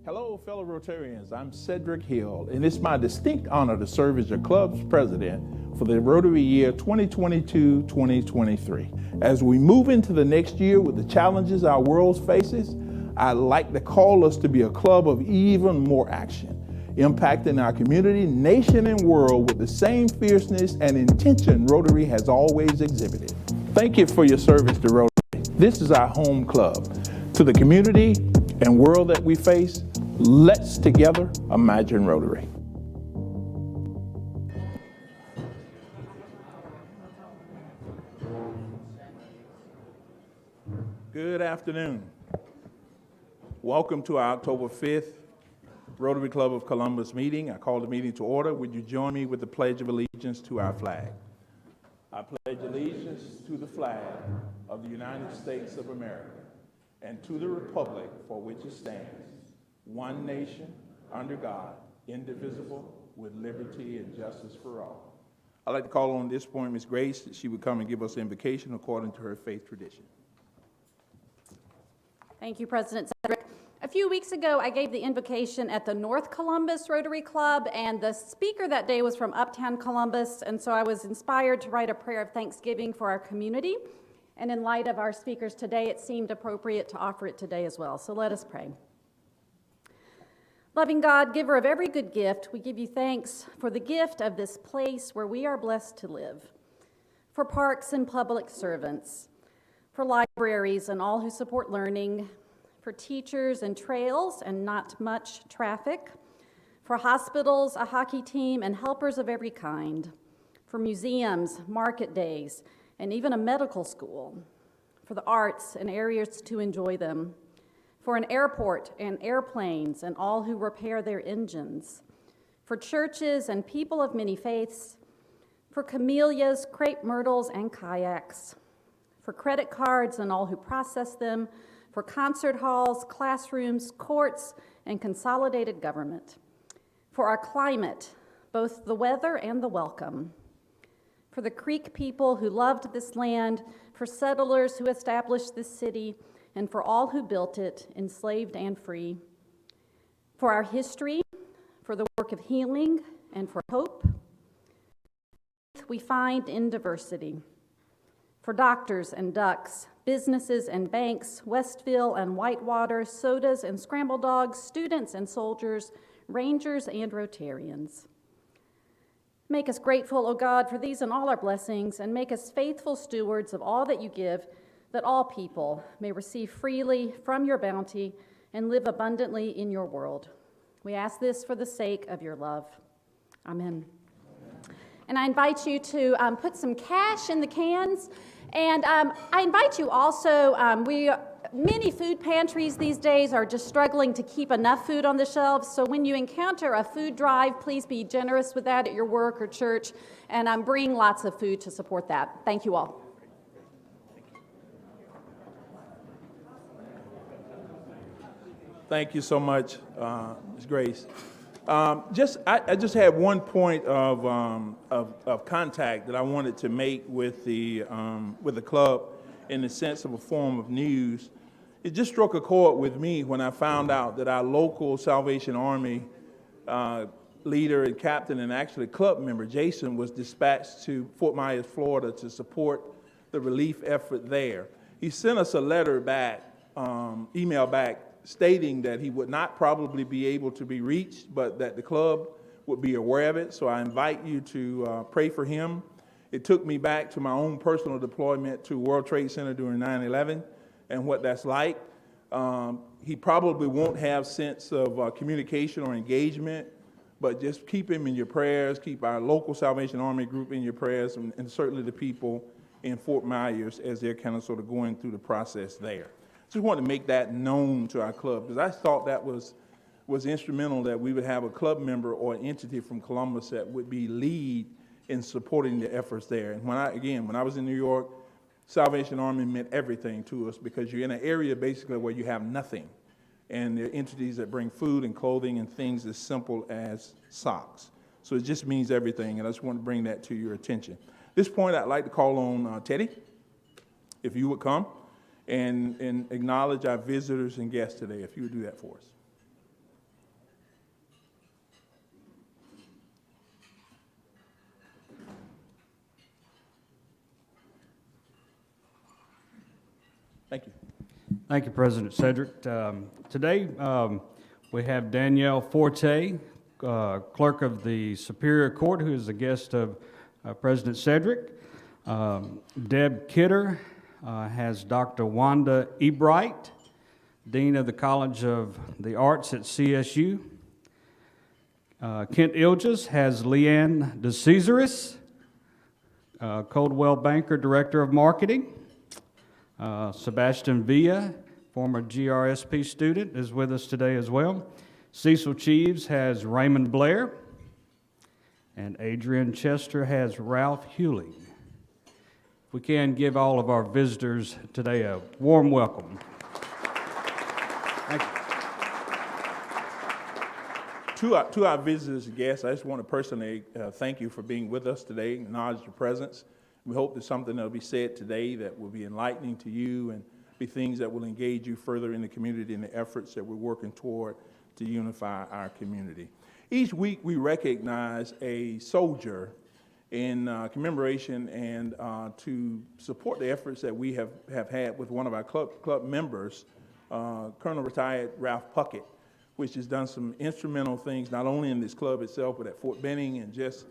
Hello, fellow Rotarians. I'm Cedric Hill, and it's my distinct honor to serve as your club's president for the Rotary year 2022-2023. As we move into the next year with the challenges our world faces, I'd like to call us to be a club of even more action, impacting our community, nation, and world with the same fierceness and intention Rotary has always exhibited. Thank you for your service to Rotary. This is our home club. To the community and world that we face, let's together imagine Rotary. Good afternoon. Welcome to our October 5th Rotary Club of Columbus meeting. I call the meeting to order. Would you join me with the Pledge of Allegiance to our flag? I pledge allegiance to the flag of the United States of America and to the republic for which it stands, one nation, under God, indivisible, with liberty and justice for all. I'd like to call on this point Ms. Grace that she would come and give us an invocation according to her faith tradition. Thank you, President Cedric. A few weeks ago, I gave the invocation at the North Columbus Rotary Club, and the speaker that day was from Uptown Columbus, and so I was inspired to write a prayer of thanksgiving for our community. And in light of our speakers today, it seemed appropriate to offer it today as well. So let us pray. Loving God, giver of every good gift, we give you thanks for the gift of this place where we are blessed to live, for parks and public servants, for libraries and all who support learning, for teachers and trails and not much traffic, for hospitals, a hockey team, and helpers of every kind, for museums, market days, and even a medical school, for the arts and areas to enjoy them, for an airport and airplanes and all who repair their engines, for churches and people of many faiths, for camellias, crepe myrtles, and kayaks, for credit cards and all who process them, for concert halls, classrooms, courts, and consolidated government, for our climate, both the weather and the welcome, for the Creek people who loved this land, for settlers who established this city, and for all who built it, enslaved and free, for our history, for the work of healing, and for hope we find in diversity, for doctors and ducks, businesses and banks, Westville and Whitewater, sodas and scrambled dogs, students and soldiers, rangers and Rotarians. Make us grateful, O God, for these and all our blessings, and make us faithful stewards of all that you give, that all people may receive freely from your bounty and live abundantly in your world. We ask this for the sake of your love. Amen. And I invite you to put some cash in the cans. And I invite you also, many food pantries these days are just struggling to keep enough food on the shelves. So when you encounter a food drive, please be generous with that at your work or church, and bring lots of food to support that. Thank you all. Thank you so much, Ms. Grace. I just had one point of contact that I wanted to make with the club in the sense of a form of news. It just struck a chord with me when I found out that our local Salvation Army leader and captain and actually club member, Jason, was dispatched to Fort Myers, Florida to support the relief effort there. He sent us a letter back, email back, stating that he would not probably be able to be reached, but that the club would be aware of it. So I invite you to pray for him. It took me back to my own personal deployment to World Trade Center during 9/11 and what that's like. He probably won't have sense of communication or engagement, but just keep him in your prayers, keep our local Salvation Army group in your prayers, and certainly the people in Fort Myers as they're kind of sort of going through the process there. Just wanted to make that known to our club because I thought that was instrumental that we would have a club member or an entity from Columbus that would be lead in supporting the efforts there. And when I was in New York, Salvation Army meant everything to us because you're in an area basically where you have nothing. And there are entities that bring food and clothing and things as simple as socks. So it just means everything, and I just want to bring that to your attention. At this point, I'd like to call on Teddy, if you would come. And acknowledge our visitors and guests today, if you would do that for us. Thank you. Thank you, President Cedric. Today, we have Danielle Forte, Clerk of the Superior Court, who is a guest of President Cedric. Deb Kidder has Dr. Wanda Ebright, Dean of the College of the Arts at CSU. Kent Ilges has Leanne DeCesaris, Coldwell Banker, Director of Marketing. Sebastian Villa, former GRSP student, is with us today as well. Cecil Cheeves has Raymond Blair. And Adrian Chester has Ralph Hewling. If we can give all of our visitors today a warm welcome. Thank you. To our visitors and guests, I just want to personally thank you for being with us today, acknowledge your presence. We hope that something that will be said today that will be enlightening to you and be things that will engage you further in the community and the efforts that we're working toward to unify our community. Each week we recognize a soldier in commemoration and to support the efforts that we have had with one of our club members, Colonel Retired Ralph Puckett, which has done some instrumental things, not only in this club itself, but at Fort Benning and just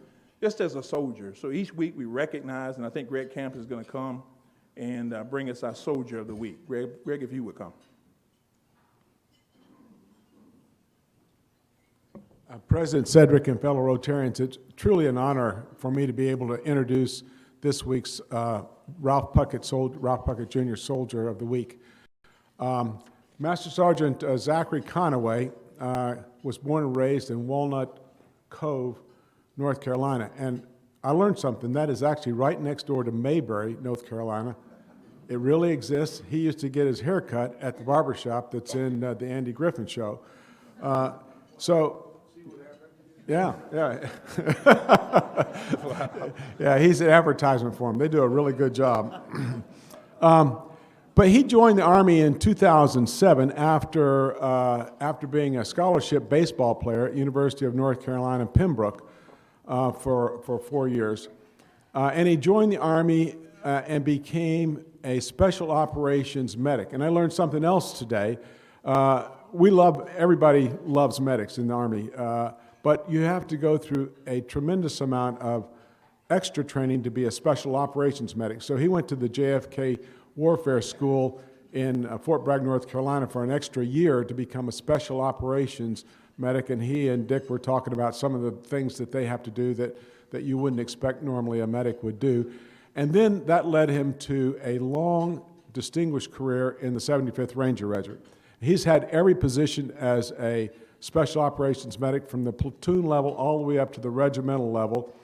as a soldier. So each week we recognize, and I think Greg Camp is going to come and bring us our Soldier of the Week. Greg, if you would come. President Cedric and fellow Rotarians, it's truly an honor for me to be able to introduce this week's Ralph Puckett Jr. Soldier of the Week. Master Sergeant Zachary Conaway was born and raised in Walnut Cove, North Carolina, and I learned something. That is actually right next door to Mayberry, North Carolina. It really exists. He used to get his hair cut at the barbershop that's in the Andy Griffin Show. Yeah. Yeah, he's an advertisement for them. They do a really good job. But he joined the Army in 2007 after being a scholarship baseball player at University of North Carolina, Pembroke, for 4 years. And he joined the Army and became a special operations medic. And I learned something else today. Everybody loves medics in the Army. But you have to go through a tremendous amount of extra training to be a special operations medic. So he went to the JFK Warfare School in Fort Bragg, North Carolina for an extra year to become a special operations medic, and he and Dick were talking about some of the things that they have to do that you wouldn't expect normally a medic would do. And then that led him to a long, distinguished career in the 75th Ranger Regiment. He's had every position as a special operations medic from the platoon level all the way up to the regimental level,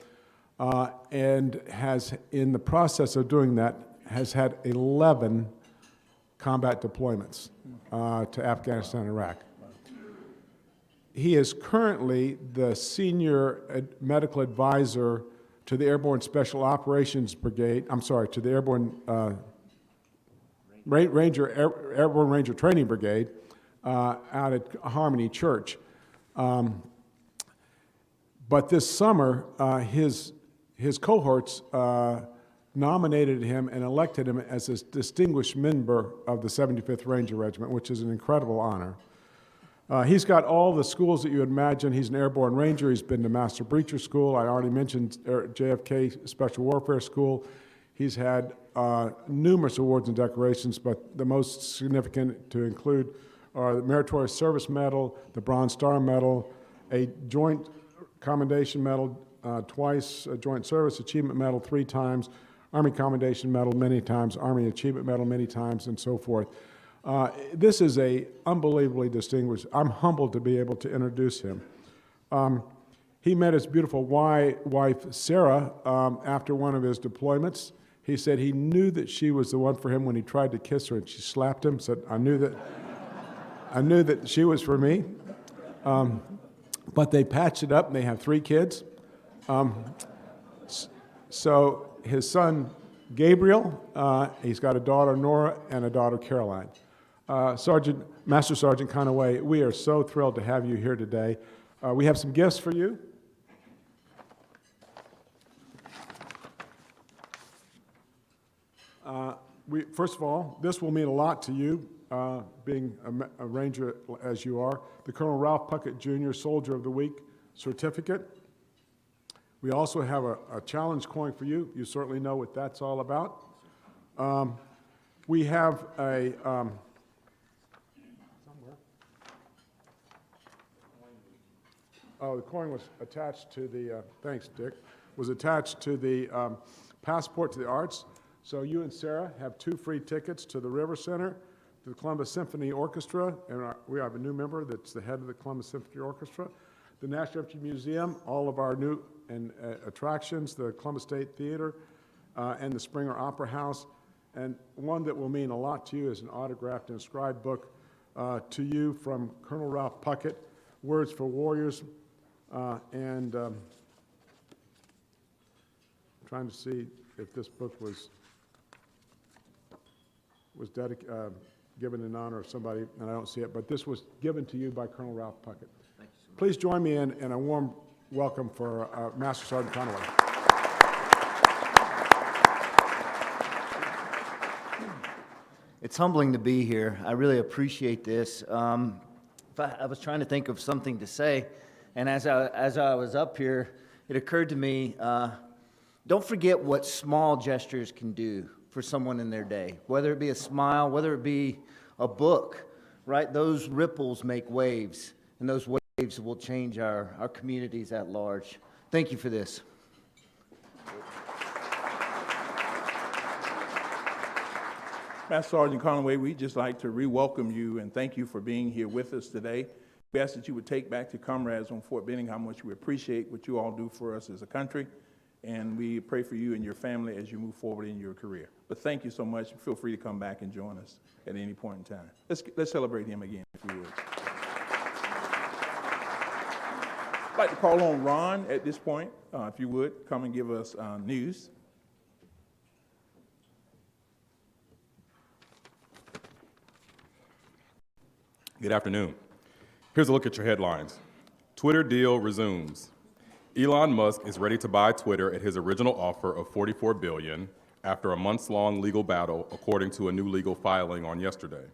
and has, in the process of doing that, has had 11 combat deployments to Afghanistan and Iraq. He is currently the senior medical advisor to the Airborne Special Operations Brigade, to the Airborne Airborne Ranger Training Brigade out at Harmony Church. But this summer, his cohorts nominated him and elected him as a distinguished member of the 75th Ranger Regiment, which is an incredible honor. He's got all the schools that you would imagine. He's an airborne ranger. He's been to Master Breacher School. I already mentioned JFK Special Warfare School. He's had numerous awards and decorations, but the most significant to include are the Meritorious Service Medal, the Bronze Star Medal, a Joint Commendation Medal twice, a Joint Service Achievement Medal 3 times, Army Commendation Medal many times, Army Achievement Medal many times, and so forth. This is a unbelievably distinguished. I'm humbled to be able to introduce him. He met his beautiful wife, Sarah, after one of his deployments. He said he knew that she was the one for him when he tried to kiss her, and she slapped him, said, I knew that she was for me. But they patched it up, and they have 3 kids. So his son, Gabriel, he's got a daughter, Nora, and a daughter, Caroline. Master Sergeant Conaway, we are so thrilled to have you here today. We have some gifts for you. First of all, this will mean a lot to you, being a Ranger as you are. The Colonel Ralph Puckett Jr. Soldier of the Week certificate. We also have a challenge coin for you. You certainly know what that's all about. We have a somewhere. Oh, the coin was attached to the. Thanks, Dick. Was attached to the passport to the arts. So you and Sarah have 2 free tickets to the River Center, to the Columbus Symphony Orchestra, and we have a new member that's the head of the Columbus Symphony Orchestra. The National Empty Museum, all of our new attractions, the Columbus State Theater, and the Springer Opera House. And one that will mean a lot to you is an autographed and inscribed book to you from Colonel Ralph Puckett, Words for Warriors, and trying to see if this book was given in honor of somebody, and I don't see it, but this was given to you by Colonel Ralph Puckett. Thank you so much. Please join me in a warm welcome for Master Sergeant Conway. It's humbling to be here. I really appreciate this. I was trying to think of something to say, and as I was up here, it occurred to me, don't forget what small gestures can do for someone in their day, whether it be a smile, whether it be a book, right? Those ripples make waves, and those waves will change our communities at large. Thank you for this. Master Sergeant Conway, we'd just like to re-welcome you and thank you for being here with us today. We ask that you would take back to comrades on Fort Benning how much we appreciate what you all do for us as a country, and we pray for you and your family as you move forward in your career. But thank you so much. Feel free to come back and join us at any point in time. Let's celebrate him again, if you would. I'd like to call on Ron at this point, if you would, come and give us news. Good afternoon. Here's a look at your headlines. Twitter deal resumes. Elon Musk is ready to buy Twitter at his original offer of $44 billion after a months-long legal battle, according to a new legal filing on yesterday.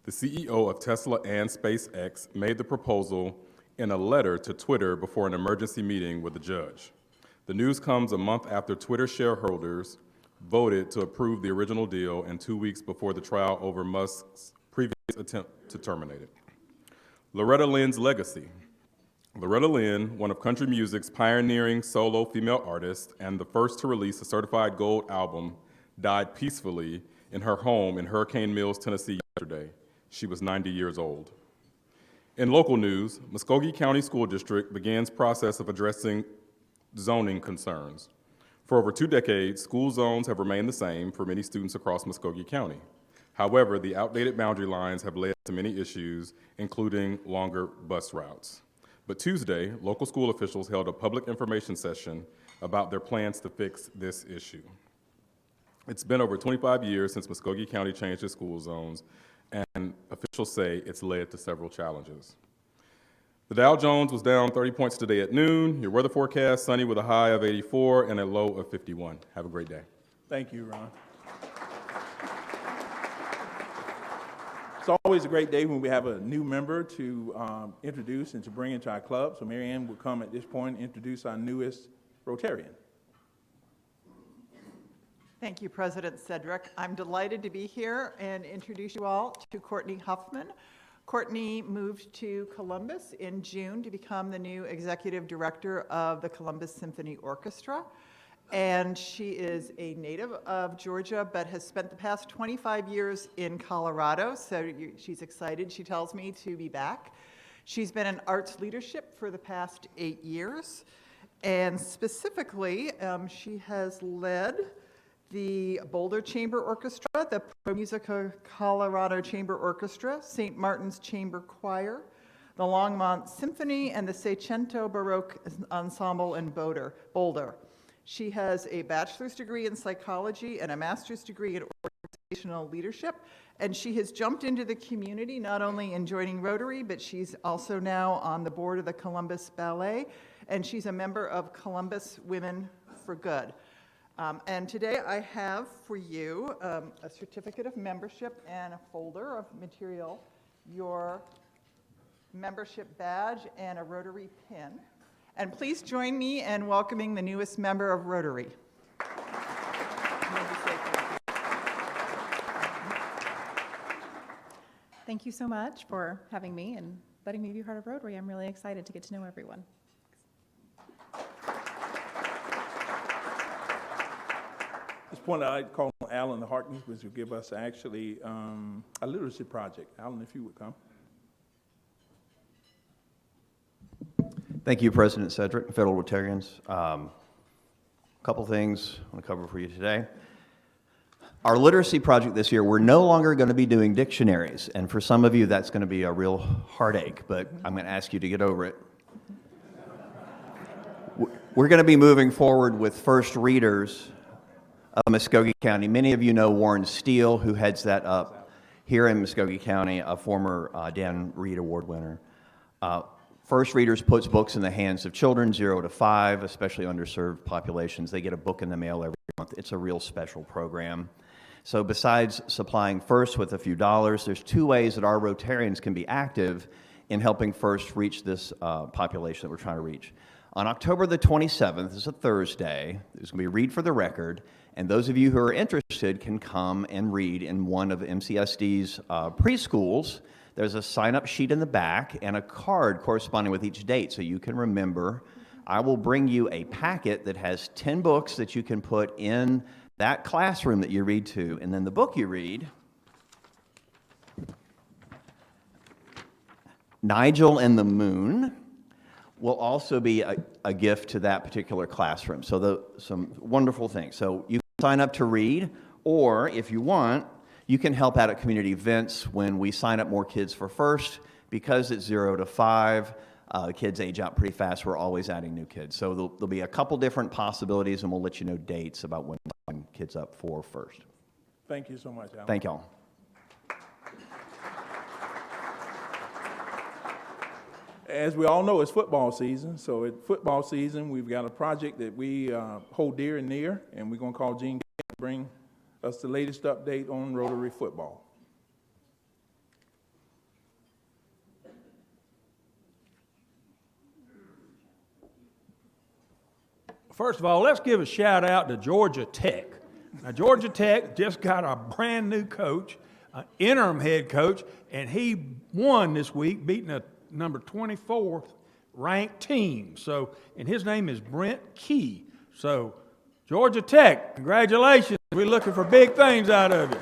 The CEO of Tesla and SpaceX made the proposal in a letter to Twitter before an emergency meeting with a judge. The news comes a month after Twitter shareholders voted to approve the original deal and 2 weeks before the trial over Musk's previous attempt to terminate it. Loretta Lynn's legacy. Loretta Lynn, one of country music's pioneering solo female artists and the first to release a certified gold album, died peacefully in her home in Hurricane Mills, Tennessee yesterday. She was 90 years old. In local news, Muskogee County School District begins process of addressing zoning concerns. For over 2 decades, school zones have remained the same for many students across Muskogee County. However, the outdated boundary lines have led to many issues, including longer bus routes. But Tuesday, local school officials held a public information session about their plans to fix this issue. It's been over 25 years since Muskogee County changed its school zones, and officials say it's led to several challenges. The Dow Jones was down 30 points today at noon. Your weather forecast, sunny with a high of 84 and a low of 51. Have a great day. Thank you, Ron. It's always a great day when we have a new member to introduce and to bring into our club. So Mary Ann will come at this point and introduce our newest Rotarian. Thank you, President Cedric. I'm delighted to be here and introduce you all to Courtney Huffman. Courtney moved to Columbus in June to become the new executive director of the Columbus Symphony Orchestra. And she is a native of Georgia, but has spent the past 25 years in Colorado, so she's excited, she tells me, to be back. She's been in arts leadership for the past 8 years, and specifically, she has led the Boulder Chamber Orchestra, the Pro Musica Colorado Chamber Orchestra, St. Martin's Chamber Choir, the Longmont Symphony, and the Seicento Baroque Ensemble in Boulder. She has a bachelor's degree in psychology and a master's degree in organizational leadership, and she has jumped into the community, not only in joining Rotary, but she's also now on the board of the Columbus Ballet, and she's a member of Columbus Women for Good. And today I have for you a certificate of membership and a folder of material, your membership badge, and a Rotary pin. And please join me in welcoming the newest member of Rotary. Thank you so much for having me and letting me be part of Rotary. I'm really excited to get to know everyone. At this point, I'd call on Alan Harkness, which will give us actually a literacy project. Alan, if you would come. Thank you, President Cedric and fellow Rotarians. A couple things I want to cover for you today. Our literacy project this year, we're no longer going to be doing dictionaries, and for some of you, that's going to be a real heartache, but I'm going to ask you to get over it. We're going to be moving forward with first readers of Muskogee County. Many of you know Warren Steele, who heads that up here in Muskogee County, a former Dan Reed Award winner. First Readers puts books in the hands of children 0 to 5, especially underserved populations. They get a book in the mail every month. It's a real special program. So besides supplying First with a few dollars, there's two ways that our Rotarians can be active in helping First reach this population that we're trying to reach. On October the 27th, this is a Thursday, there's going to be Read for the Record, and those of you who are interested can come and read in one of MCSD's preschools. There's a sign-up sheet in the back and a card corresponding with each date so you can remember. I will bring you a packet that has 10 books that you can put in that classroom that you read to, and then the book you read, Nigel and the Moon, will also be a gift to that particular classroom. So some wonderful things. So you can sign up to read, or if you want, you can help out at community events when we sign up more kids for First. Because it's 0 to 5, kids age out pretty fast. We're always adding new kids. So there'll be a couple different possibilities, and we'll let you know dates about when we sign kids up for First. Thank you so much, Alan. Thank y'all. As we all know, it's football season. So at football season, we've got a project that we hold dear and near, and we're going to call Gene to bring us the latest update on Rotary football. First of all, let's give a shout out to Georgia Tech. Now, Georgia Tech just got a brand new coach, an interim head coach, and he won this week, beating a number 24 ranked team. So, and his name is Brent Key. So, Georgia Tech, congratulations. We're looking for big things out of you.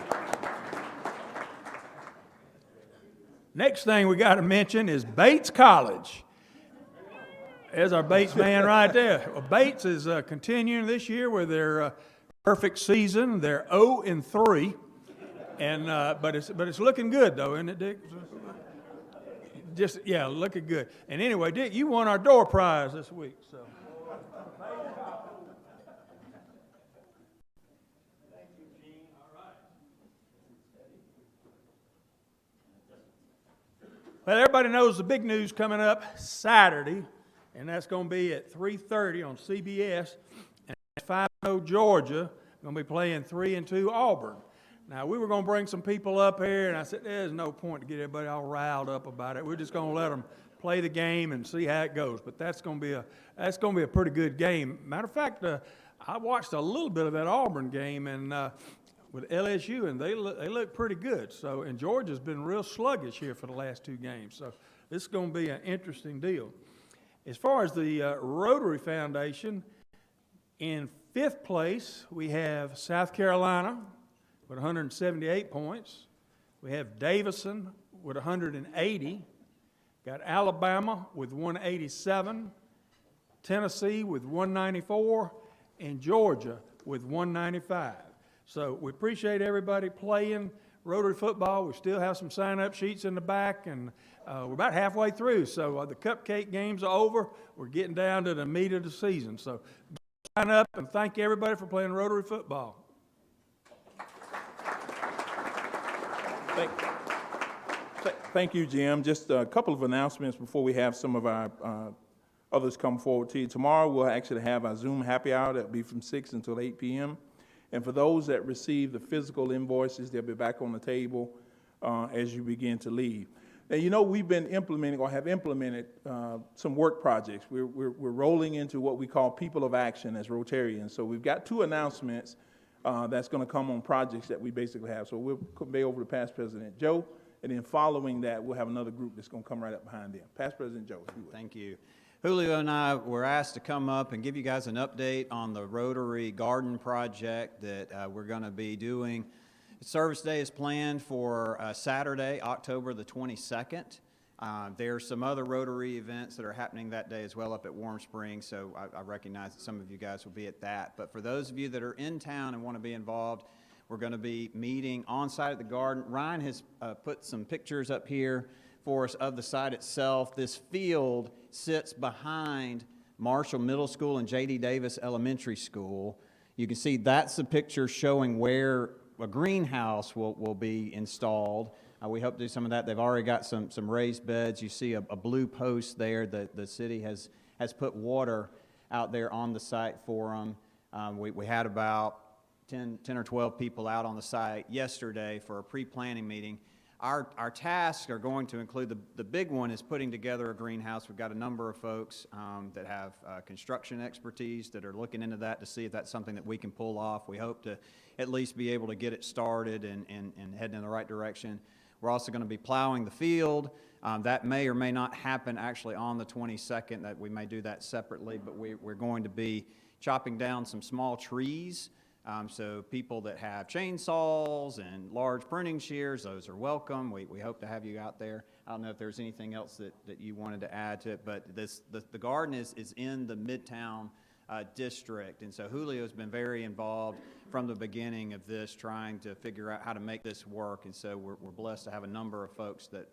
Next thing we got to mention is Bates College. There's our Bates man right there. Well, Bates is continuing this year with their perfect season. They're 0-3, and but it's looking good though, isn't it, Dick? Just looking good. And anyway, Dick, you won our door prize this week, so. Well, everybody knows the big news coming up Saturday, and that's going to be at 3:30 on CBS. And 5-0 Georgia going to be playing 3-2 Auburn. Now, we were going to bring some people up here, and I said, there's no point to get everybody all riled up about it. We're just going to let them play the game and see how it goes. But that's going to be a pretty good game. Matter of fact, I watched a little bit of that Auburn game and with LSU, and they look pretty good. So, and Georgia's been real sluggish here for the last 2 games. So, this is going to be an interesting deal. As far as the Rotary Foundation, in 5th place we have South Carolina with 178 points. We have Davison with 180. Got Alabama with 187. Tennessee with 194. And Georgia with 195. So we appreciate everybody playing Rotary football. We still have some sign-up sheets in the back, and we're about halfway through. So the cupcake games are over. We're getting down to the meat of the season. So sign up, and thank everybody for playing Rotary football. Thank you, Jim. Just a couple of announcements before we have some of our others come forward to you. Tomorrow, we'll actually have our Zoom happy hour. That'll be from 6 until 8 p.m. And for those that receive the physical invoices, they'll be back on the table as you begin to leave. Now, you know, we've been implementing or have implemented some work projects. We're rolling into what we call People of Action as Rotarians. So we've got 2 announcements that's going to come on projects that we basically have. So we'll convey over to Past President Joe, and then following that, we'll have another group that's going to come right up behind them. Past President Joe, if you would. Thank you. Julio and I were asked to come up and give you guys an update on the Rotary Garden project that we're going to be doing. Service Day is planned for Saturday, October the 22nd. There's some other Rotary events that are happening that day as well up at Warm Springs, so I recognize that some of you guys will be at that. But for those of you that are in town and want to be involved, we're going to be meeting on site at the garden. Ryan has put some pictures up here for us of the site itself. This field sits behind Marshall Middle School and J.D. Davis Elementary School. You can see that's a picture showing where a greenhouse will be installed. We hope to do some of that. They've already got some raised beds. You see a blue post there that the city has put water out there on the site for them. We had about 10 or 12 people out on the site yesterday for a pre-planning meeting. Our tasks are going to include, the big one is putting together a greenhouse. We've got a number of folks that have construction expertise that are looking into that to see if that's something that we can pull off. We hope to at least be able to get it started and heading in the right direction. We're also going to be plowing the field. That may or may not happen actually on the 22nd. That we may do that separately, but we're going to be chopping down some small trees. So people that have chainsaws and large pruning shears, those are welcome. We hope to have you out there. I don't know if there's anything else that you wanted to add to it, but the garden is in the Midtown district, and so Julio has been very involved from the beginning of this, trying to figure out how to make this work, and so we're blessed to have a number of folks that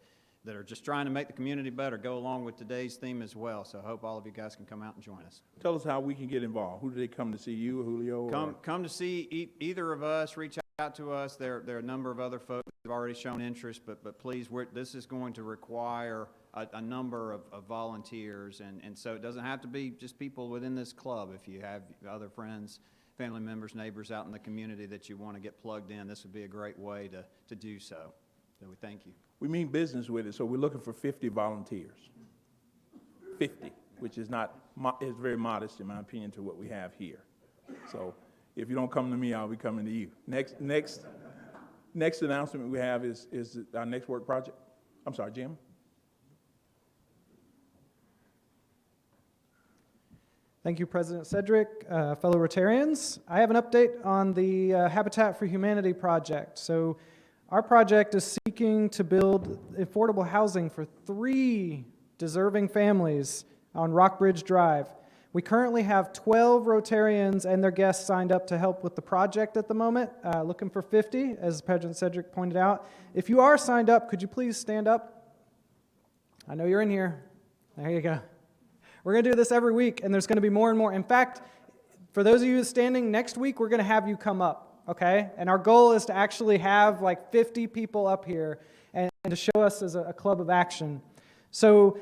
are just trying to make the community better, go along with today's theme as well. So I hope all of you guys can come out and join us. Tell us how we can get involved. Who do they come to see, you, Julio? Come to see either of us. Reach out to us. There are a number of other folks that have already shown interest, but please, this is going to require a number of volunteers, and so it doesn't have to be just people within this club. If you have other friends, family members, neighbors out in the community that you want to get plugged in, this would be a great way to do so. So we thank you. We mean business with it, so we're looking for 50 volunteers. 50, which is is very modest in my opinion to what we have here. So if you don't come to me, I'll be coming to you. Next announcement we have is our next work project. I'm sorry, Jim. Thank you, President Cedric, fellow Rotarians. I have an update on the Habitat for Humanity project. So our project is seeking to build affordable housing for 3 deserving families on Rockbridge Drive. We currently have 12 Rotarians and their guests signed up to help with the project at the moment, looking for 50, as President Cedric pointed out. If you are signed up, could you please stand up? I know you're in here. There you go. We're going to do this every week, and there's going to be more and more. In fact, for those of you standing next week, we're going to have you come up, okay? And our goal is to actually have like 50 people up here and to show us as a club of action. So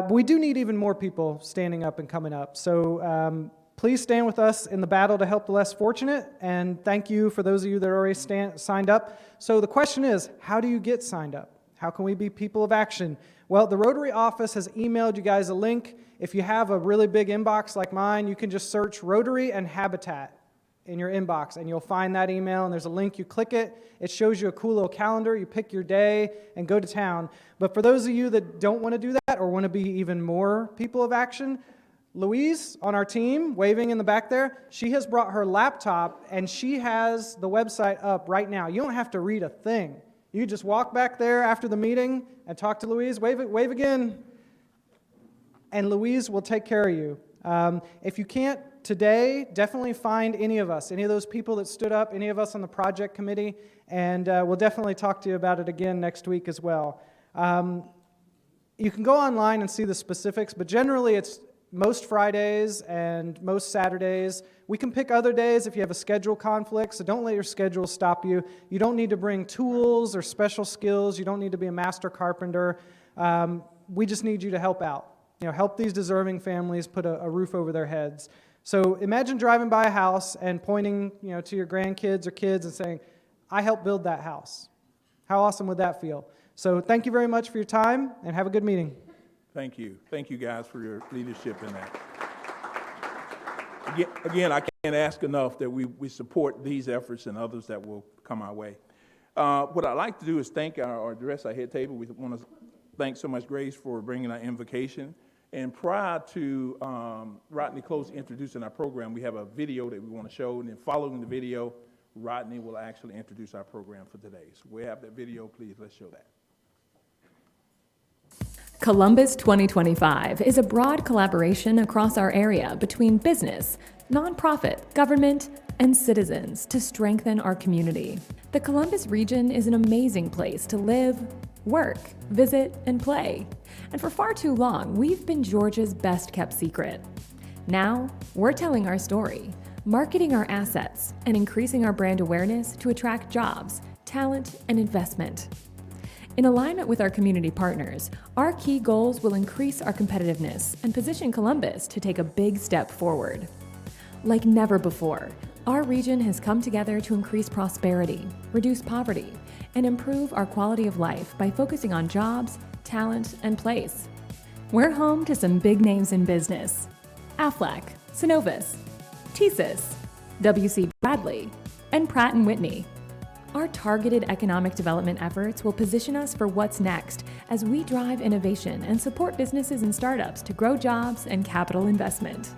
we do need even more people standing up and coming up. So please stand with us in the battle to help the less fortunate, and thank you for those of you that are already signed up. So the question is, how do you get signed up? How can we be people of action? Well, the Rotary office has emailed you guys a link. If you have a really big inbox like mine, you can just search Rotary and Habitat in your inbox, and you'll find that email, and there's a link. You click it. It shows you a cool little calendar. You pick your day and go to town. But for those of you that don't want to do that or want to be even more people of action, Louise on our team, waving in the back there, she has brought her laptop, and she has the website up right now. You don't have to read a thing. You just walk back there after the meeting and talk to Louise. Wave again. And Louise will take care of you. If you can't today, definitely find any of us, any of those people that stood up, any of us on the project committee, and we'll definitely talk to you about it again next week as well. You can go online and see the specifics, but generally it's most Fridays and most Saturdays. We can pick other days if you have a schedule conflict, so don't let your schedule stop you. You don't need to bring tools or special skills. You don't need to be a master carpenter. We just need you to help out. help these deserving families put a roof over their heads. So imagine driving by a house and pointing, to your grandkids or kids and saying, I helped build that house. How awesome would that feel? So thank you very much for your time, and have a good meeting. Thank you. Thank you guys for your leadership in that. Again, I can't ask enough that we support these efforts and others that will come our way. What I'd like to do is thank our address, our head table. We want to thank so much Grace for bringing our invocation. And prior to Rodney Close introducing our program, we have a video that we want to show. And then following the video, Rodney will actually introduce our program for today. So we have that video, please. Let's show that. Columbus 2025 is a broad collaboration across our area between business, nonprofit, government, and citizens to strengthen our community. The Columbus region is an amazing place to live, work, visit, and play. And for far too long, we've been Georgia's best kept secret. Now, we're telling our story, marketing our assets, and increasing our brand awareness to attract jobs, talent, and investment. In alignment with our community partners, our key goals will increase our competitiveness and position Columbus to take a big step forward. Like never before, our region has come together to increase prosperity, reduce poverty, and improve our quality of life by focusing on jobs, talent, and place. We're home to some big names in business: Aflac, Synovus, TSYS, W.C. Bradley, and Pratt & Whitney. Our targeted economic development efforts will position us for what's next as we drive innovation and support businesses and startups to grow jobs and capital investment.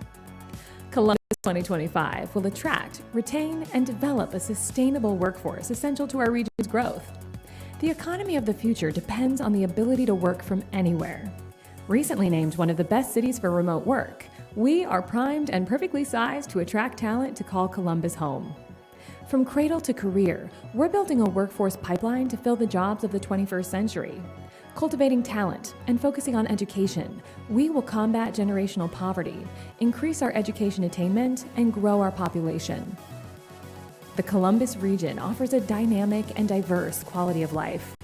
Columbus 2025 will attract, retain, and develop a sustainable workforce essential to our region's growth. The economy of the future depends on the ability to work from anywhere. Recently named one of the best cities for remote work, we are primed and perfectly sized to attract talent to call Columbus home. From cradle to career, we're building a workforce pipeline to fill the jobs of the 21st century. Cultivating talent and focusing on education, we will combat generational poverty, increase our education attainment, and grow our population. The Columbus region offers a dynamic and diverse quality of life.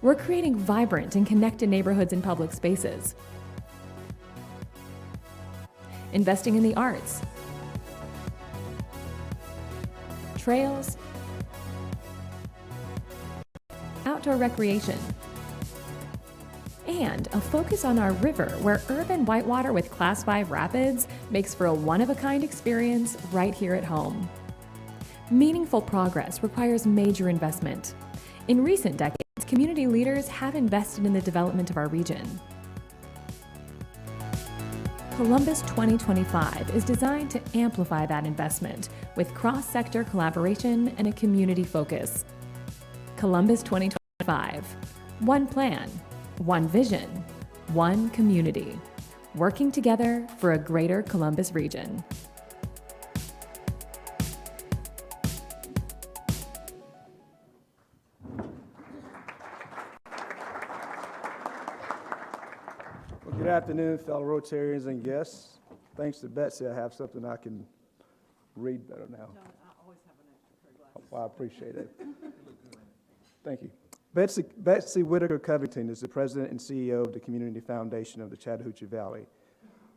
We're creating vibrant and connected neighborhoods and public spaces, investing in the arts, trails, outdoor recreation, and a focus on our river where urban whitewater with Class 5 rapids makes for a one-of-a-kind experience right here at home. Meaningful progress requires major investment. In recent decades, community leaders have invested in the development of our region. Columbus 2025 is designed to amplify that investment with cross-sector collaboration and a community focus. Columbus 2025, one plan, one vision, one community, working together for a greater Columbus region. Good afternoon, fellow Rotarians and guests. Thanks to Betsy, I have something I can read better now. I always have an extra pair of glasses. Well, I appreciate it. Thank you. Betsy Covington is the president and CEO of the Community Foundation of the Chattahoochee Valley,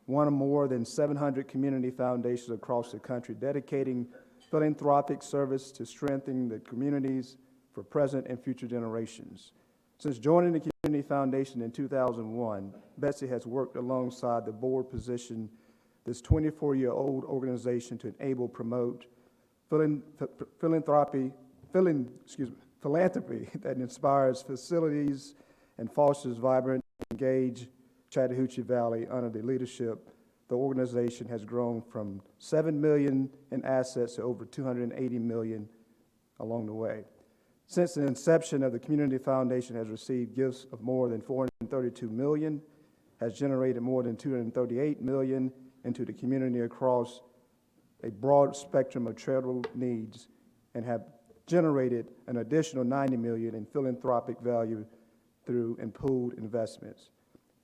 one of more than 700 community foundations across the country dedicating philanthropic service to strengthening the communities for present and future generations. Since joining the Community Foundation in 2001, Betsy has worked alongside the board position this 24-year-old organization to enable, promote philanthropy that inspires facilities and fosters vibrant, engaged Chattahoochee Valley. Under the leadership, the organization has grown from $7 million in assets to over $280 million along the way. Since the inception of the Community Foundation has received gifts of more than $432 million, has generated more than $238 million into the community across a broad spectrum of charitable needs, and have generated an additional $90 million in philanthropic value through and pooled investments.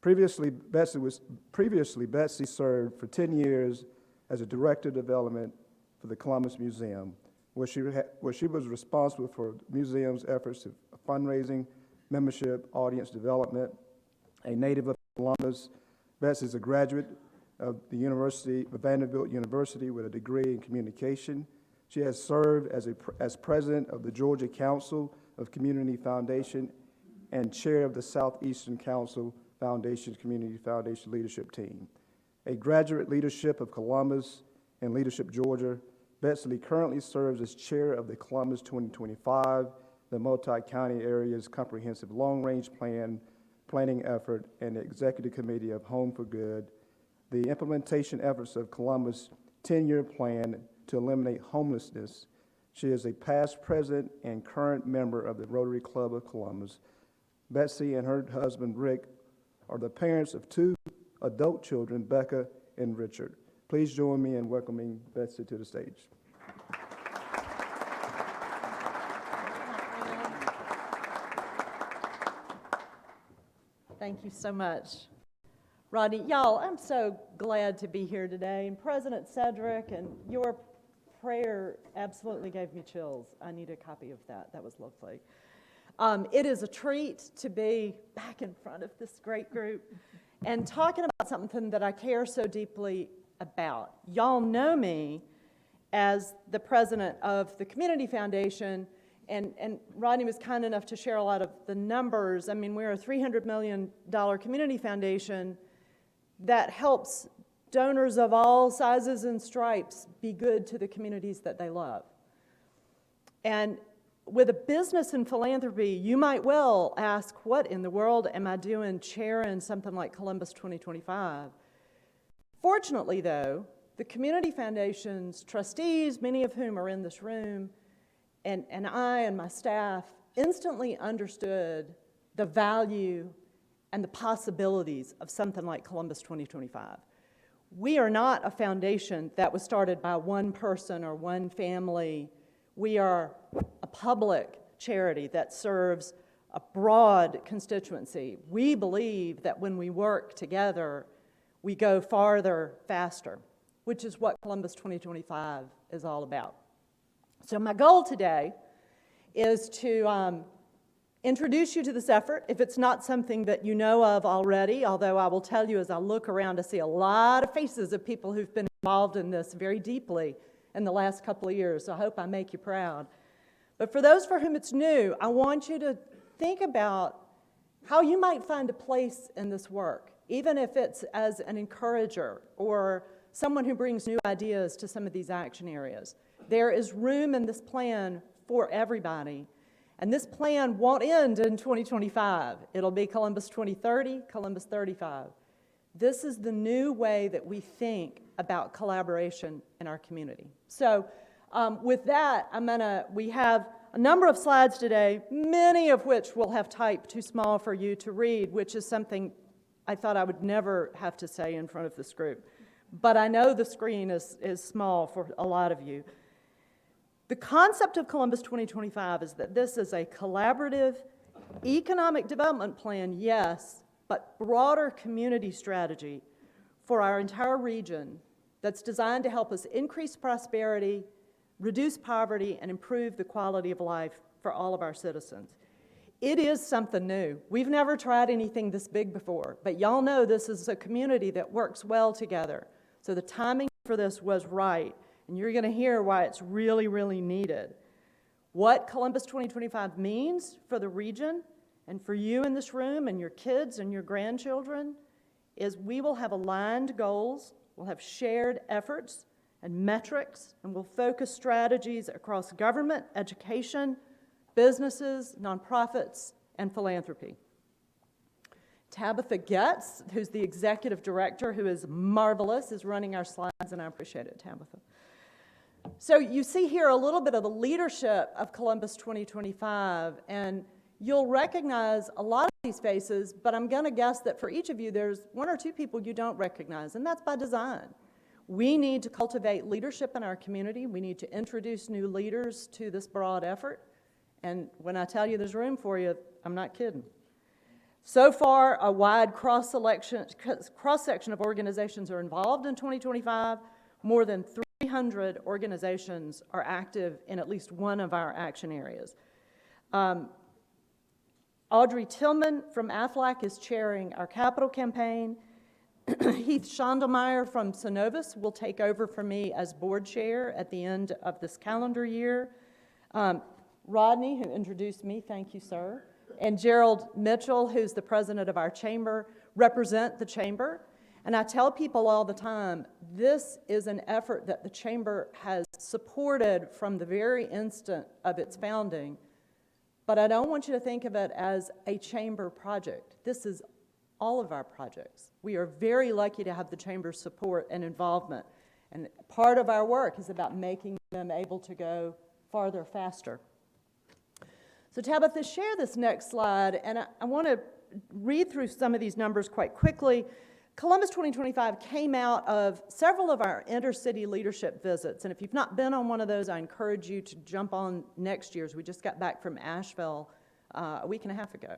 Previously, Betsy served for 10 years as a director of development for the Columbus Museum, where she was responsible for the museum's efforts of fundraising, membership, audience development. A native of Columbus, Betsy is a graduate of the University of Vanderbilt University with a degree in communication. She has served as president of the Georgia Council of Community Foundation and chair of the Southeastern Council Foundation's Community Foundation Leadership Team. A graduate leadership of Columbus and Leadership Georgia, Betsy currently serves as chair of the Columbus 2025, the multi-county area's comprehensive long-range planning effort, and the executive committee of Home for Good, the implementation efforts of Columbus' 10-year plan to eliminate homelessness. She is a past president and current member of the Rotary Club of Columbus. Betsy and her husband, Rick, are the parents of 2 adult children, Becca and Richard. Please join me in welcoming Betsy to the stage. Thank you so much. Rodney, y'all, I'm so glad to be here today. And President Cedric, and your prayer absolutely gave me chills. I need a copy of that. That was lovely. It is a treat to be back in front of this great group and talking about something that I care so deeply about. Y'all know me as the president of the Community Foundation, and Rodney was kind enough to share a lot of the numbers. I mean, we're a $300 million community foundation that helps donors of all sizes and stripes be good to the communities that they love. And with a business in philanthropy, you might well ask, what in the world am I doing chairing something like Columbus 2025? Fortunately, though, the Community Foundation's trustees, many of whom are in this room, and I and my staff instantly understood the value and the possibilities of something like Columbus 2025. We are not a foundation that was started by one person or one family. We are a public charity that serves a broad constituency. We believe that when we work together, we go farther, faster, which is what Columbus 2025 is all about. So my goal today is to introduce you to this effort, if it's not something that you know of already, although I will tell you as I look around, I see a lot of faces of people who've been involved in this very deeply in the last couple of years, so I hope I make you proud. But for those for whom it's new, I want you to think about how you might find a place in this work, even if it's as an encourager or someone who brings new ideas to some of these action areas. There is room in this plan for everybody. And this plan won't end in 2025. It'll be Columbus 2030, Columbus 35. This is the new way that we think about collaboration in our community. So with that, we have a number of slides today, many of which will have type too small for you to read, which is something I thought I would never have to say in front of this group. But I know the screen is small for a lot of you. The concept of Columbus 2025 is that this is a collaborative economic development plan, yes, but broader community strategy for our entire region that's designed to help us increase prosperity, reduce poverty, and improve the quality of life for all of our citizens. It is something new. We've never tried anything this big before, but y'all know this is a community that works well together. So the timing for this was right. And you're going to hear why it's really, really needed. What Columbus 2025 means for the region and for you in this room and your kids and your grandchildren is we will have aligned goals, we'll have shared efforts and metrics, and we'll focus strategies across government, education, businesses, nonprofits, and philanthropy. Tabitha Getz, who's the executive director, who is marvelous, is running our slides, and I appreciate it, Tabitha. So you see here a little bit of the leadership of Columbus 2025, and you'll recognize a lot of these faces, but I'm going to guess that for each of you, there's 1 or 2 people you don't recognize, and that's by design. We need to cultivate leadership in our community. We need to introduce new leaders to this broad effort, and when I tell you there's room for you, I'm not kidding. So far, a wide cross-section of organizations are involved in 2025. More than 300 organizations are active in at least one of our action areas. Audrey Tillman from AFLAC is chairing our capital campaign. Heath Schondelmeyer from Synovus will take over for me as board chair at the end of this calendar year. Rodney, who introduced me, thank you, sir, and Gerald Mitchell, who's the president of our chamber, represent the chamber. And I tell people all the time, this is an effort that the chamber has supported from the very instant of its founding. But I don't want you to think of it as a chamber project. This is all of our projects. We are very lucky to have the chamber's support and involvement. And part of our work is about making them able to go farther, faster. So Tabitha, share this next slide, and I want to read through some of these numbers quite quickly. Columbus 2025 came out of several of our intercity leadership visits, and if you've not been on one of those, I encourage you to jump on next year's. We just got back from Asheville a week and a half ago.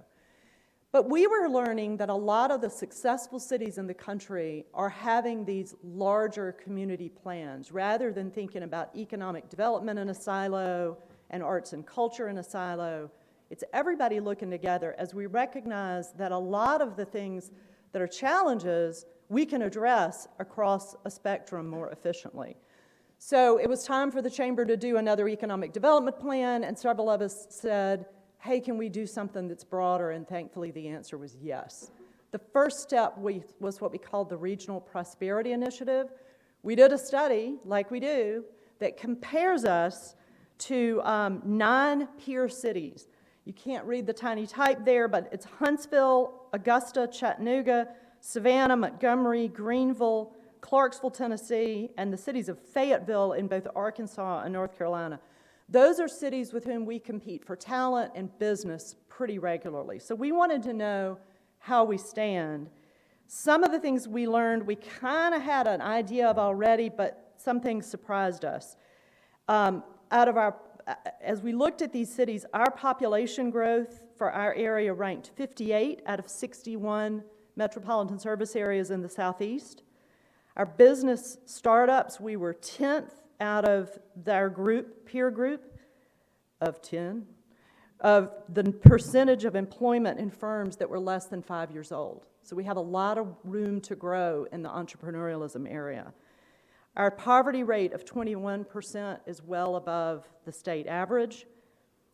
But we were learning that a lot of the successful cities in the country are having these larger community plans rather than thinking about economic development in a silo and arts and culture in a silo. It's everybody looking together as we recognize that a lot of the things that are challenges we can address across a spectrum more efficiently. So it was time for the chamber to do another economic development plan, and several of us said, hey, can we do something that's broader? And thankfully the answer was yes. The first step was what we called the Regional Prosperity Initiative. We did a study, like we do, that compares us to 9 peer cities. You can't read the tiny type there, but it's Huntsville, Augusta, Chattanooga, Savannah, Montgomery, Greenville, Clarksville, Tennessee, and the cities of Fayetteville in both Arkansas and North Carolina. Those are cities with whom we compete for talent and business pretty regularly. So we wanted to know how we stand. Some of the things we learned, we kind of had an idea of already, but some things surprised us. As we looked at these cities, our population growth for our area ranked 58 out of 61 metropolitan service areas in the Southeast. Our business startups, we were 10th out of our peer group of 10, of the percentage of employment in firms that were less than 5 years old. So we have a lot of room to grow in the entrepreneurialism area. Our poverty rate of 21% is well above the state average,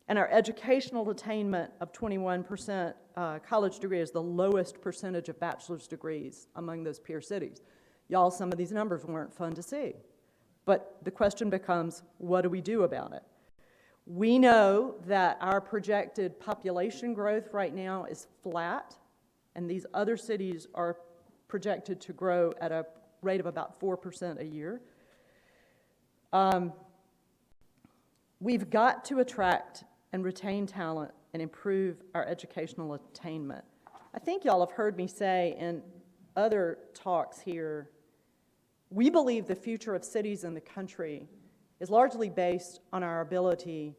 and our educational attainment of 21% college degree is the lowest percentage of bachelor's degrees among those peer cities. Y'all, some of these numbers weren't fun to see, but the question becomes, what do we do about it? We know that our projected population growth right now is flat, and these other cities are projected to grow at a rate of about 4% a year. We've got to attract and retain talent and improve our educational attainment. I think y'all have heard me say in other talks here, we believe the future of cities in the country is largely based on our ability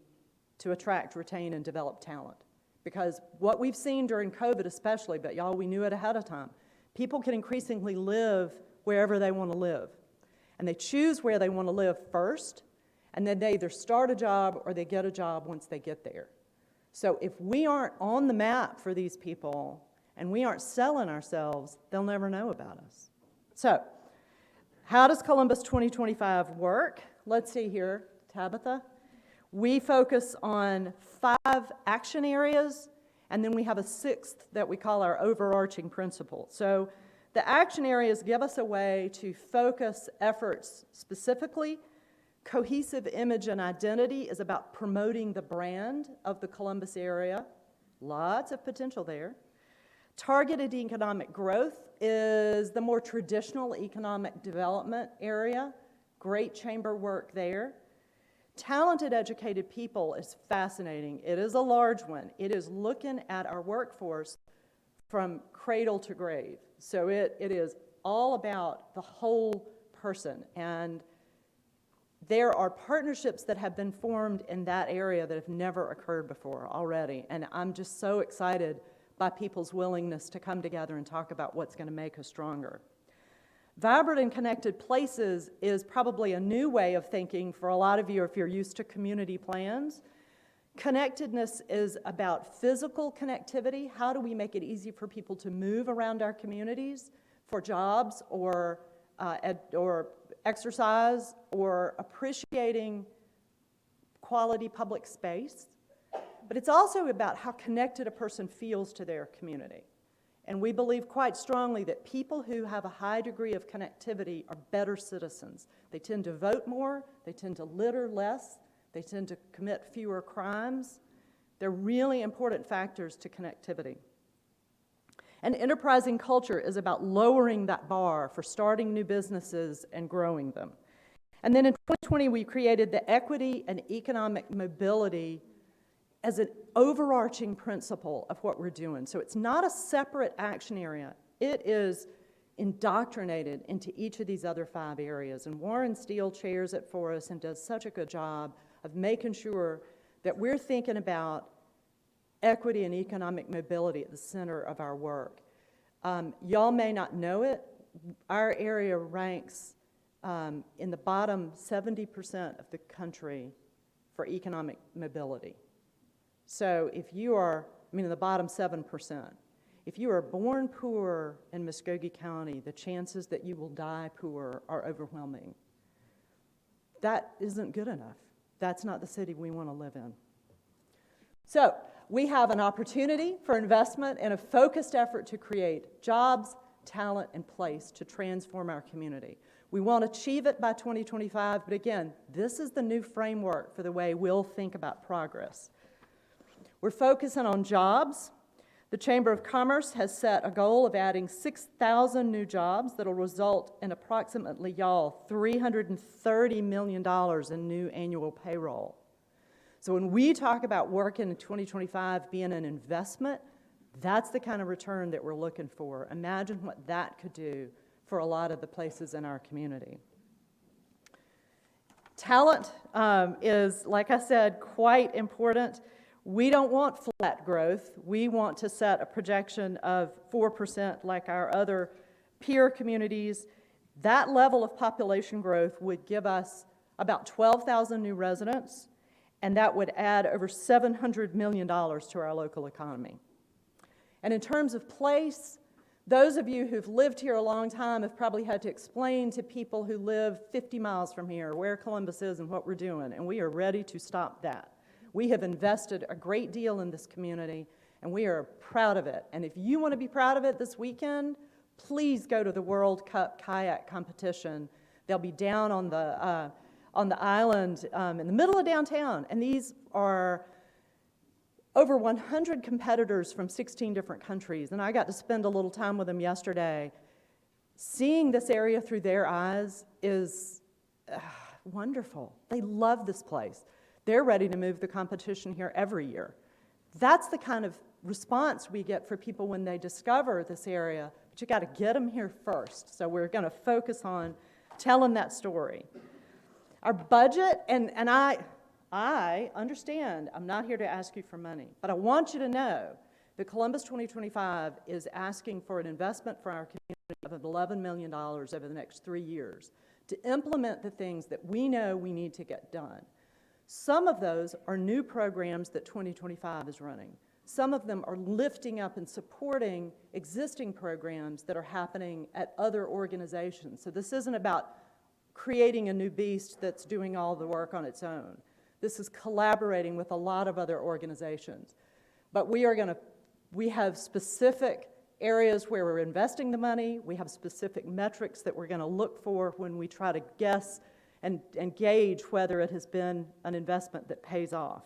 to attract, retain, and develop talent. Because what we've seen during COVID especially, but y'all, we knew it ahead of time, people can increasingly live wherever they want to live. And they choose where they want to live first, and then they either start a job or they get a job once they get there. So if we aren't on the map for these people, and we aren't selling ourselves, they'll never know about us. So, how does Columbus 2025 work? Let's see here, Tabitha. We focus on 5 action areas, and then we have a 6th that we call our overarching principle. So the action areas give us a way to focus efforts specifically. Cohesive image and identity is about promoting the brand of the Columbus area. Lots of potential there. Targeted economic growth is the more traditional economic development area. Great chamber work there. Talented, educated people is fascinating. It is a large one. It is looking at our workforce from cradle to grave. So it is all about the whole person. And there are partnerships that have been formed in that area that have never occurred before already. And I'm just so excited by people's willingness to come together and talk about what's going to make us stronger. Vibrant and connected places is probably a new way of thinking for a lot of you if you're used to community plans. Connectedness is about physical connectivity. How do we make it easy for people to move around our communities? for jobs or exercise or appreciating quality public space, but it's also about how connected a person feels to their community. And we believe quite strongly that people who have a high degree of connectivity are better citizens. They tend to vote more, they tend to litter less, they tend to commit fewer crimes. They're really important factors to connectivity. An enterprising culture is about lowering that bar for starting new businesses and growing them. And then in 2020, we created the equity and economic mobility as an overarching principle of what we're doing. So it's not a separate action area. It is indoctrinated into each of these other 5 areas. And Warren Steele chairs it for us and does such a good job of making sure that we're thinking about equity and economic mobility at the center of our work. Y'all may not know it. Our area ranks in the bottom 70% of the country for economic mobility. So if you are, in the bottom 7%, if you are born poor in Muskogee County, the chances that you will die poor are overwhelming. That isn't good enough. That's not the city we want to live in. So we have an opportunity for investment and a focused effort to create jobs, talent, and place to transform our community. We won't achieve it by 2025, but again, this is the new framework for the way we'll think about progress. We're focusing on jobs. The Chamber of Commerce has set a goal of adding 6,000 new jobs that will result in approximately, y'all, $330 million in new annual payroll. So when we talk about working in 2025 being an investment, that's the kind of return that we're looking for. Imagine what that could do for a lot of the places in our community. Talent is, like I said, quite important. We don't want flat growth. We want to set a projection of 4% like our other peer communities. That level of population growth would give us about 12,000 new residents, and that would add over $700 million to our local economy. And in terms of place, those of you who've lived here a long time have probably had to explain to people who live 50 miles from here where Columbus is and what we're doing, and we are ready to stop that. We have invested a great deal in this community, and we are proud of it. And if you want to be proud of it this weekend, please go to the World Cup kayak competition. They'll be down on the island in the middle of downtown, and these are over 100 competitors from 16 different countries, and I got to spend a little time with them yesterday. Seeing this area through their eyes is wonderful. They love this place. They're ready to move the competition here every year. That's the kind of response we get for people when they discover this area, but you got to get them here first. So we're going to focus on telling that story. Our budget, and I understand, I'm not here to ask you for money, but I want you to know that Columbus 2025 is asking for an investment for our community of $11 million over the next 3 years to implement the things that we know we need to get done. Some of those are new programs that 2025 is running. Some of them are lifting up and supporting existing programs that are happening at other organizations. So this isn't about creating a new beast that's doing all the work on its own. This is collaborating with a lot of other organizations. But we have specific areas where we're investing the money. We have specific metrics that we're going to look for when we try to guess and gauge whether it has been an investment that pays off.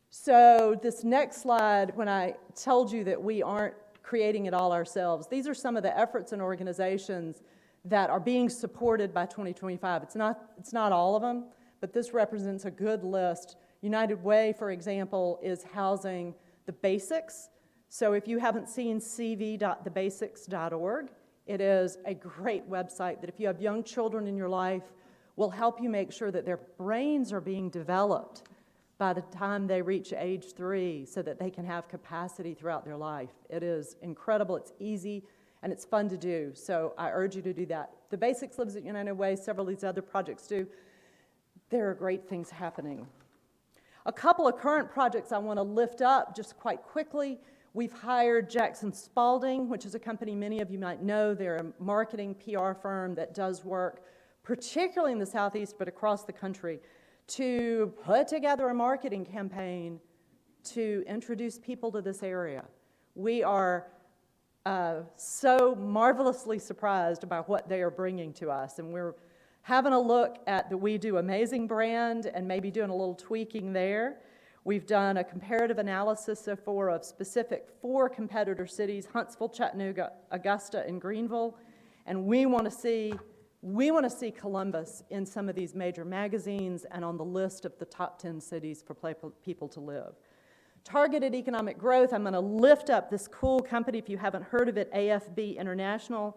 So this next slide, when I told you that we aren't creating it all ourselves, these are some of the efforts and organizations that are being supported by 2025. It's not all of them, but this represents a good list. United Way, for example, is housing the basics. So if you haven't seen cv.thebasics.org, it is a great website that if you have young children in your life, will help you make sure that their brains are being developed by the time they reach age 3 so that they can have capacity throughout their life. It is incredible, it's easy, and it's fun to do. So I urge you to do that. The Basics lives at United Way, several of these other projects do. There are great things happening. A couple of current projects I want to lift up just quite quickly. We've hired Jackson Spalding, which is a company many of you might know. They're a marketing PR firm that does work, particularly in the Southeast, but across the country, to put together a marketing campaign to introduce people to this area. We are so marvelously surprised by what they are bringing to us, and we're having a look at the We Do Amazing brand and maybe doing a little tweaking there. We've done a comparative analysis so far of specific 4 competitor cities, Huntsville, Chattanooga, Augusta, and Greenville, and we want to see Columbus in some of these major magazines and on the list of the top 10 cities for people to live. Targeted economic growth, I'm going to lift up this cool company, if you haven't heard of it, AFB International,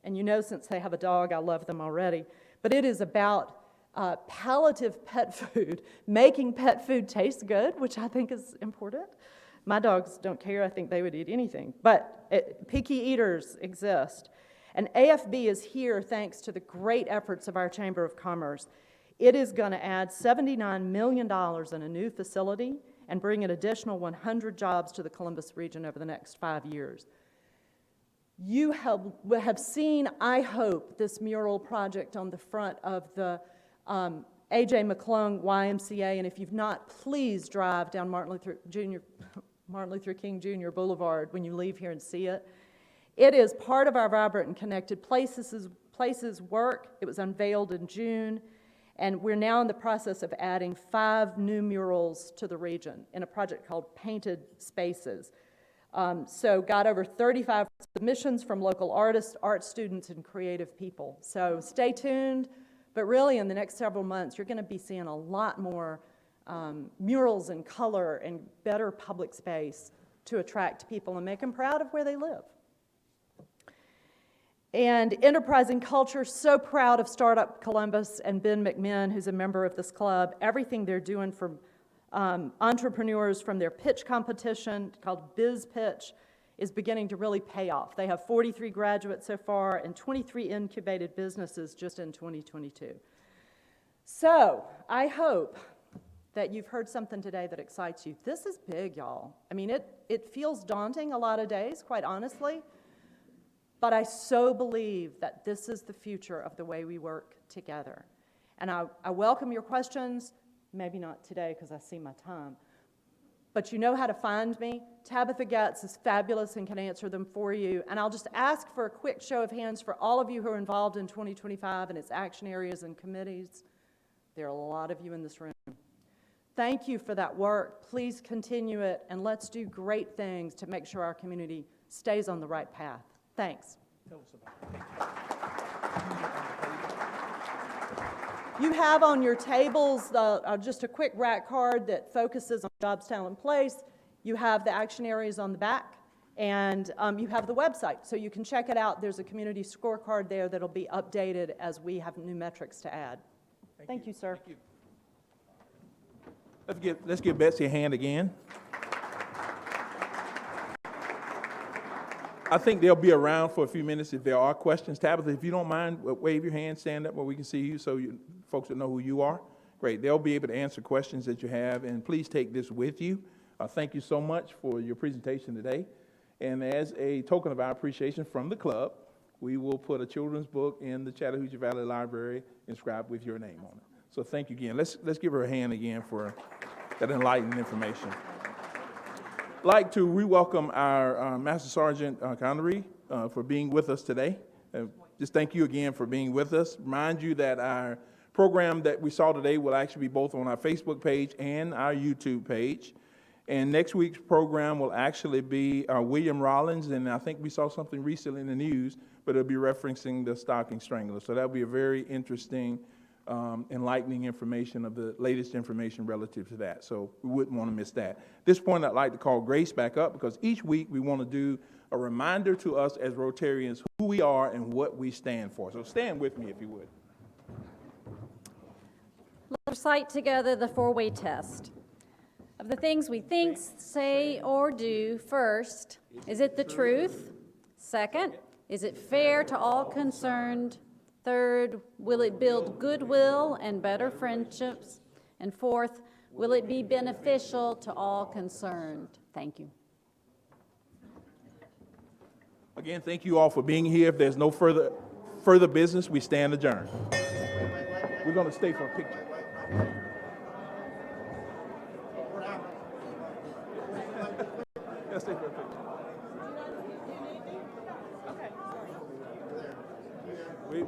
and you know since they have a dog, I love them already, but it is about palliative pet food, making pet food taste good, which I think is important. My dogs don't care. I think they would eat anything. But picky eaters exist. And AFB is here thanks to the great efforts of our Chamber of Commerce. It is going to add $79 million in a new facility and bring an additional 100 jobs to the Columbus region over the next 5 years. You have seen, I hope, this mural project on the front of the A.J. McClung YMCA, and if you've not, please drive down Martin Luther King Jr. Boulevard when you leave here and see it. It is part of our Vibrant and Connected Places work. It was unveiled in June, and we're now in the process of adding 5 new murals to the region in a project called Painted Spaces. So got over 35 submissions from local artists, art students, and creative people. So stay tuned. But really, in the next several months, you're going to be seeing a lot more murals and color and better public space to attract people and make them proud of where they live. And enterprising culture, so proud of Startup Columbus and Ben McMinn, who's a member of this club. Everything they're doing for entrepreneurs, from their pitch competition called Biz Pitch, is beginning to really pay off. They have 43 graduates so far and 23 incubated businesses just in 2022. So I hope that you've heard something today that excites you. This is big, y'all. I mean, it feels daunting a lot of days, quite honestly, but I so believe that this is the future of the way we work together. And I welcome your questions, maybe not today because I see my time, but you know how to find me. Tabitha Getz is fabulous and can answer them for you. And I'll just ask for a quick show of hands for all of you who are involved in 2025 and its action areas and committees. There are a lot of you in this room. Thank you for that work. Please continue it, and let's do great things to make sure our community stays on the right path. Thanks. Tell us about You have on your tables just a quick rack card that focuses on jobs, talent, place. You have the action areas on the back, and you have the website, so you can check it out. There's a community scorecard there that'll be updated as we have new metrics to add. Thank you, sir. Thank you. Let's give Betsy a hand again. I think they'll be around for a few minutes if there are questions. Tabitha, if you don't mind, wave your hand, stand up where we can see you so folks will know who you are. Great. They'll be able to answer questions that you have, and please take this with you. Thank you so much for your presentation today. And as a token of our appreciation from the club, we will put a children's book in the Chattahoochee Valley Library inscribed with your name on it. So thank you again. Let's give her a hand again for that enlightening information. I'd like to re-welcome our Master Sergeant Connery for being with us today. Just thank you again for being with us. Remind you that our program that we saw today will actually be both on our Facebook page and our YouTube page. And next week's program will actually be William Rollins, and I think we saw something recently in the news, but it'll be referencing the stocking strangler. So that'll be a very interesting, enlightening information of the latest information relative to that. So we wouldn't want to miss that. At this point, I'd like to call Grace back up because each week we want to do a reminder to us as Rotarians who we are and what we stand for. So stand with me if you would. Let's recite together the four-way test. Of the things we think, say, or do, first, is it the truth? Second, is it fair to all concerned? Third, will it build goodwill and better friendships? And fourth, will it be beneficial to all concerned? Thank you. Again, thank you all for being here. If there's no further business, we stand adjourned. We're going to stay for a picture. Let's stay for a picture. We,